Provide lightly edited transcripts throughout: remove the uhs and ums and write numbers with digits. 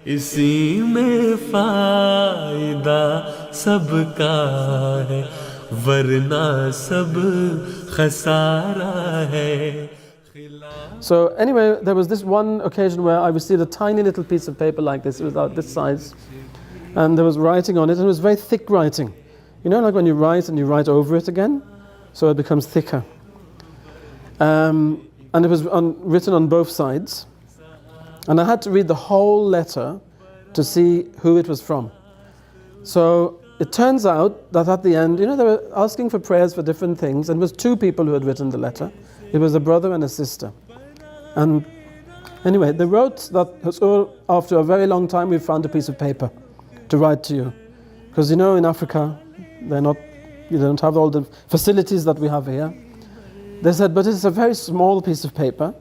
इसी में फायदा सबका है वरना सब खसारा है. So anyway, there was this one occasion where I received a tiny little piece of paper like this, it was about this size, and there was writing on it, and it was very thick writing. You know, like when you write and you write over it again, so it becomes thicker. And it was written on both sides, and I had to read the whole letter to see who it was from. So it turns out that at the end, you know, they were asking for prayers for different things, and it was two people who had written the letter. It was a brother and a sister. And anyway, they wrote that, so after a very long time we found a piece of paper to write to you. Because you know, in Africa, you don't have all the facilities that we have here. They said, but it's a very small piece of paper,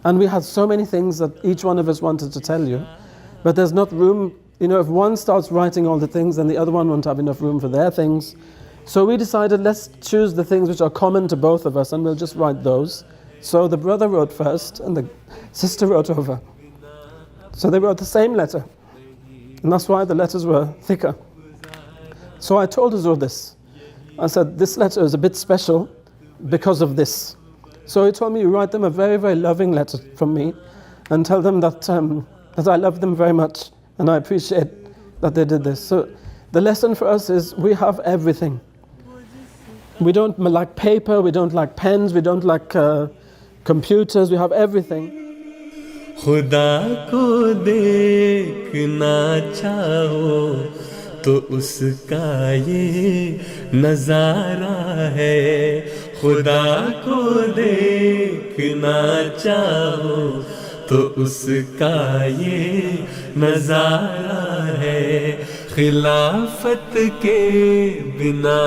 and we had so many things that each one of us wanted to tell you, but there's not room, you know, if one starts writing all the things, then the other one won't have enough room for their things. So we decided, let's choose the things which are common to both of us, and we'll just write those. So the brother wrote first, and the sister wrote over. So they wrote the same letter, and that's why the letters were thicker. So I told Huzur this. I said, this letter is a bit special because of this. So he told me, you write them a very, very loving letter from me, and tell them that I love them very much, and I appreciate that they did this. So the lesson for us is, we have everything. We don't like paper, we don't like pens, we don't like computers, we have everything. खुदा को देखना चाहो तो उसका ये नज़ारा है. खुदा को देखना चाहो तो उसका ये नज़ारा है. खिलाफत के बिना